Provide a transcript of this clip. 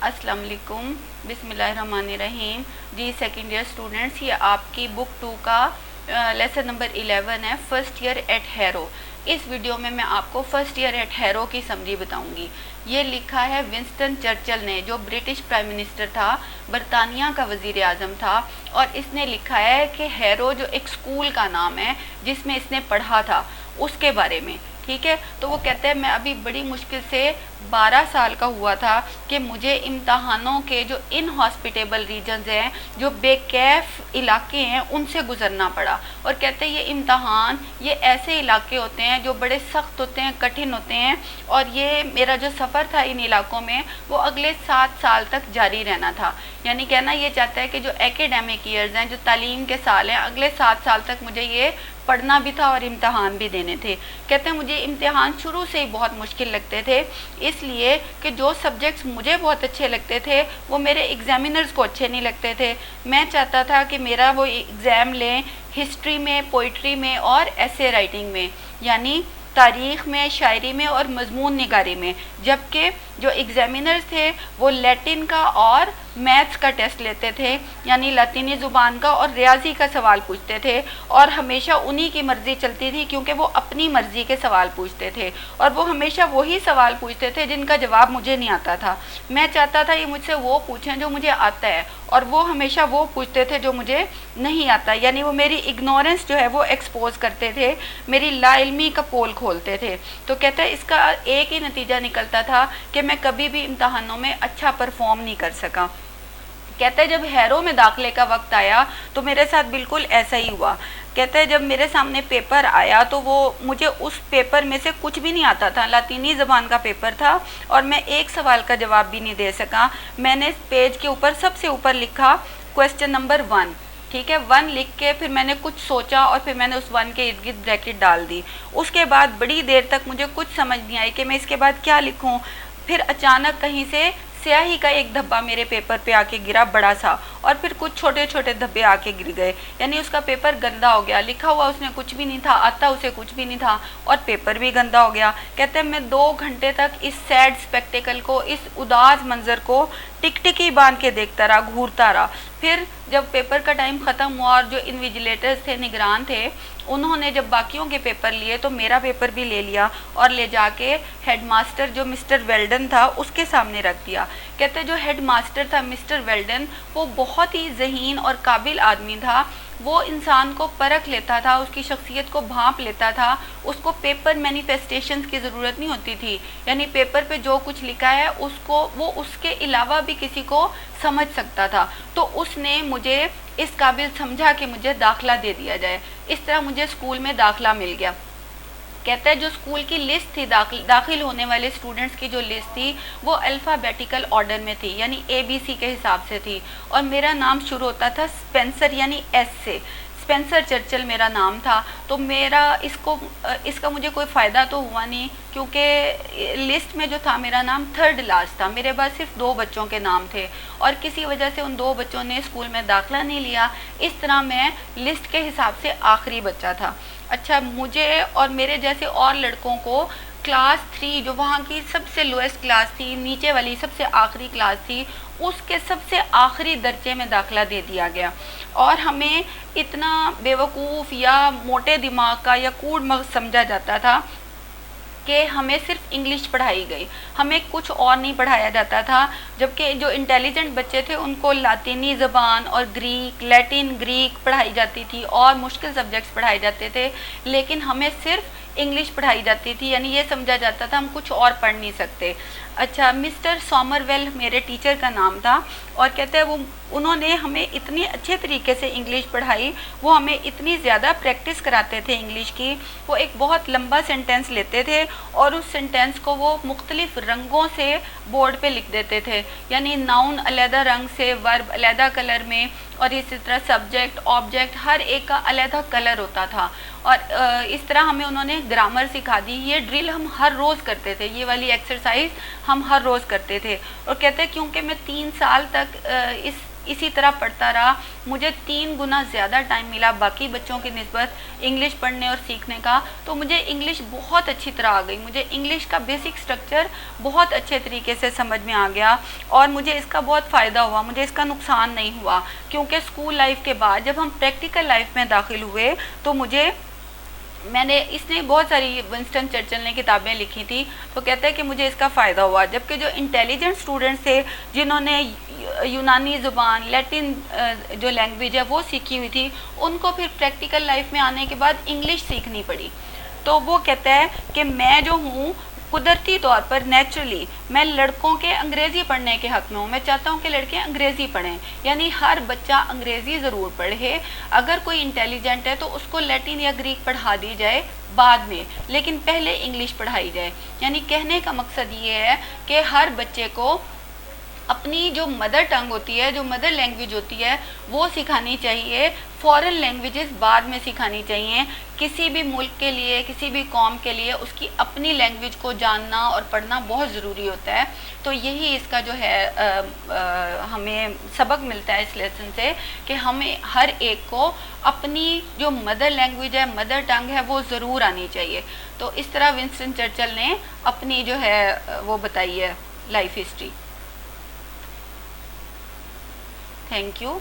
السلام علیکم، بسم اللہ الرحمن الرحیم۔ جی سیکنڈ ایئر اسٹوڈنٹس، یہ آپ کی بک 2 کا لیسن نمبر 11 ہے، فرسٹ ایئر ایٹ ہیرو۔ اس ویڈیو میں آپ کو فرسٹ ایئر ایٹ ہیرو کی سمری بتاؤں گی۔ یہ لکھا ہے ونسٹن چرچل نے، جو برٹش پرائم منسٹر تھا، برطانیہ کا وزیر اعظم تھا، اور اس نے لکھا ہے کہ ہیرو جو ایک اسکول کا نام ہے جس میں اس نے پڑھا تھا، اس کے بارے میں، ٹھیک ہے۔ تو وہ کہتے ہیں میں ابھی بڑی مشکل سے 12 سال کا ہوا تھا کہ مجھے امتحانوں کے جو ان ہاسپٹیبل ریجنز ہیں، جو بے کیف علاقے ہیں، ان سے گزرنا پڑا۔ اور کہتے ہیں یہ امتحان، یہ ایسے علاقے ہوتے ہیں جو بڑے سخت ہوتے ہیں، کٹھن ہوتے ہیں، اور یہ میرا جو سفر تھا ان علاقوں میں وہ اگلے 7 سال تک جاری رہنا تھا۔ یعنی کہنا یہ چاہتا ہے کہ جو ایکیڈیمک ایئرز ہیں، جو تعلیم کے سال ہیں، اگلے 7 سال تک مجھے یہ پڑھنا بھی تھا اور امتحان بھی دینے تھے۔ کہتے ہیں مجھے امتحان شروع سے ہی بہت مشکل لگتے تھے، اس لیے کہ جو سبجیکٹس مجھے بہت اچھے لگتے تھے وہ میرے ایگزامینرز کو اچھے نہیں لگتے تھے۔ میں چاہتا تھا کہ میرا وہ ایگزام لیں ہسٹری میں، پوئٹری میں اور ایسے رائٹنگ میں، یعنی تاریخ میں، شاعری میں اور مضمون نگاری میں، جبکہ جو ایگزامینرز تھے وہ لیٹن کا اور میتھس کا ٹیسٹ لیتے تھے، یعنی لاطینی زبان کا اور ریاضی کا سوال پوچھتے تھے، اور ہمیشہ انہی کی مرضی چلتی تھی کیونکہ وہ اپنی مرضی کے سوال پوچھتے تھے، اور وہ ہمیشہ وہی سوال پوچھتے تھے جن کا جواب مجھے نہیں آتا تھا۔ میں چاہتا تھا یہ مجھ سے وہ پوچھیں جو مجھے آتا ہے، اور وہ ہمیشہ وہ پوچھتے تھے جو مجھے نہیں آتا، یعنی وہ میری اگنورنس جو ہے وہ ایکسپوز کرتے تھے، میری لا علمی کا پول کھولتے تھے۔ تو کہتے ہیں اس کا ایک ہی نتیجہ نکلتا تھا کہ میں کبھی بھی امتحانوں میں اچھا پرفارم نہیں کر سکا۔ کہتے ہیں جب ہیرو میں داخلے کا وقت آیا تو میرے ساتھ بالکل ایسا ہی ہوا۔ کہتے ہیں جب میرے سامنے پیپر آیا تو وہ مجھے اس پیپر میں سے کچھ بھی نہیں آتا تھا، لاطینی زبان کا پیپر تھا، اور میں ایک سوال کا جواب بھی نہیں دے سکا۔ میں نے پیج کے اوپر سب سے اوپر لکھا کویسچن نمبر 1، ٹھیک ہے، 1 لکھ کے پھر میں نے کچھ سوچا اور پھر میں نے اس 1 کے ارد گرد بریکٹ ڈال دی۔ اس کے بعد بڑی دیر تک مجھے کچھ سمجھ نہیں آئی کہ میں اس کے بعد کیا لکھوں۔ پھر اچانک کہیں سے سیاہی کا ایک دھبا میرے پیپر پہ آ کے گرا، بڑا سا، اور پھر کچھ چھوٹے چھوٹے دھبے آ کے گر گئے، یعنی اس کا پیپر گندا ہو گیا۔ لکھا ہوا اس نے کچھ بھی نہیں تھا، آتا اسے کچھ بھی نہیں تھا، اور پیپر بھی گندا ہو گیا۔ کہتے ہیں میں 2 گھنٹے تک اس سیڈ اسپیکٹیکل کو، اس اداس منظر کو ٹک ٹکی باندھ کے دیکھتا رہا، گھورتا رہا۔ پھر جب پیپر کا ٹائم ختم ہوا اور جو انویجیلیٹرز تھے، نگران تھے، انہوں نے جب باقیوں کے پیپر لیے تو میرا پیپر بھی لے لیا اور لے جا کے ہیڈ ماسٹر جو مسٹر ویلڈن تھا اس کے سامنے رکھ دیا۔ کہتے جو ہیڈ ماسٹر تھا مسٹر ویلڈن، وہ بہت ہی ذہین اور قابل آدمی تھا۔ وہ انسان کو پرکھ لیتا تھا، اس کی شخصیت کو بھانپ لیتا تھا، اس کو پیپر مینیفیسٹیشنز کی ضرورت نہیں ہوتی تھی، یعنی پیپر پہ جو کچھ لکھا ہے اس کو وہ اس کے علاوہ بھی کسی کو سمجھ سکتا تھا۔ تو اس نے مجھے اس قابل سمجھا کہ مجھے داخلہ دے دیا جائے۔ اس طرح مجھے اسکول میں داخلہ مل گیا۔ کہتا ہے جو اسکول کی لسٹ تھی، داخل ہونے والے اسٹوڈنٹس کی جو لسٹ تھی وہ الفابیٹیکل آرڈر میں تھی، یعنی ABC کے حساب سے تھی، اور میرا نام شروع ہوتا تھا اسپینسر یعنی S سے۔ اسپینسر چرچل میرا نام تھا۔ تو میرا اس کا مجھے کوئی فائدہ تو ہوا نہیں، کیونکہ لسٹ میں جو تھا میرا نام 3rd لاسٹ تھا، میرے پاس صرف 2 بچوں کے نام تھے، اور کسی وجہ سے ان 2 بچوں نے اسکول میں داخلہ نہیں لیا۔ اس طرح میں لسٹ کے حساب سے آخری بچہ تھا۔ اچھا، مجھے اور میرے جیسے اور لڑکوں کو کلاس 3 جو وہاں کی سب سے لویسٹ کلاس تھی، نیچے والی سب سے آخری کلاس تھی، اس کے سب سے آخری درجے میں داخلہ دے دیا گیا، اور ہمیں اتنا بیوقوف یا موٹے دماغ کا یا کوڑ مغز سمجھا جاتا تھا کہ ہمیں صرف انگلش پڑھائی گئی، ہمیں کچھ اور نہیں پڑھایا جاتا تھا، جبکہ جو انٹیلیجنٹ بچے تھے ان کو لاطینی زبان اور گریک، لیٹن گریک پڑھائی جاتی تھی اور مشکل سبجیکٹس پڑھائے جاتے تھے، لیکن ہمیں صرف انگلش پڑھائی جاتی تھی، یعنی یہ سمجھا جاتا تھا ہم کچھ اور پڑھ نہیں سکتے۔ اچھا، مسٹر سومرویل میرے ٹیچر کا نام تھا، اور کہتے ہیں انہوں نے ہمیں اتنی اچھے طریقے سے انگلش پڑھائی، وہ ہمیں اتنی زیادہ پریکٹس کراتے تھے انگلش کی۔ وہ ایک بہت لمبا سینٹینس لیتے تھے اور اس سینٹینس کو وہ مختلف رنگوں سے بورڈ پہ لکھ دیتے تھے، یعنی ناؤن علیحدہ رنگ سے، ورب علیحدہ کلر میں، اور اسی طرح سبجیکٹ، آبجیکٹ، ہر ایک کا علیحدہ کلر ہوتا تھا۔ اور اس طرح ہمیں انہوں نے گرامر سکھا دی۔ یہ ڈرل ہم ہر روز کرتے تھے، یہ والی ایکسرسائز ہم ہر روز کرتے تھے۔ اور کہتے ہیں کیونکہ میں 3 سال تک اس اسی طرح پڑھتا رہا. مجھے 3 گنا زیادہ ٹائم ملا باقی بچوں کی نسبت انگلش پڑھنے اور سیکھنے کا. تو مجھے انگلش بہت اچھی طرح آ گئی. مجھے انگلش کا بیسک سٹرکچر بہت اچھے طریقے سے سمجھ میں آ گیا اور مجھے اس کا بہت فائدہ ہوا, مجھے اس کا نقصان نہیں ہوا. کیونکہ اسکول لائف کے بعد جب ہم پریکٹیکل لائف میں داخل ہوئے تو میں نے اس نے بہت ساری ونسٹن چرچل نے کتابیں لکھی تھی, تو کہتا ہے کہ مجھے اس کا فائدہ ہوا. جبکہ جو انٹیلیجنٹ اسٹوڈنٹس تھے جنہوں نے یونانی زبان, لیٹن جو لینگویج ہے وہ سیکھی ہوئی تھی, ان کو پھر پریکٹیکل لائف میں آنے کے بعد انگلش سیکھنی پڑی. تو وہ کہتا ہے کہ میں جو ہوں قدرتی طور پر نیچرلی میں لڑکوں کے انگریزی پڑھنے کے حق میں ہوں. میں چاہتا ہوں کہ لڑکے انگریزی پڑھیں, یعنی ہر بچہ انگریزی ضرور پڑھے. اگر کوئی انٹیلیجنٹ ہے تو اس کو لیٹن یا گریک پڑھا دی جائے بعد میں, لیکن پہلے انگلش پڑھائی جائے. یعنی کہنے کا مقصد یہ ہے کہ ہر بچے کو اپنی جو مدر ٹنگ ہوتی ہے, جو مدر لینگویج ہوتی ہے وہ سکھانی چاہیے. فورن لینگویجز بعد میں سکھانی چاہیے. کسی بھی ملک کے لیے, کسی بھی قوم کے لیے اس کی اپنی لینگویج کو جاننا اور پڑھنا بہت ضروری ہوتا ہے. تو یہی اس کا جو ہے ہمیں سبق ملتا ہے اس لیسن سے کہ ہمیں ہر ایک کو اپنی جو مدر لینگویج ہے, مدر ٹنگ ہے, وہ ضرور آنی چاہیے. تو اس طرح ونسٹن چرچل نے اپنی جو ہے وہ بتائی ہے لائف ہسٹری. Thank you.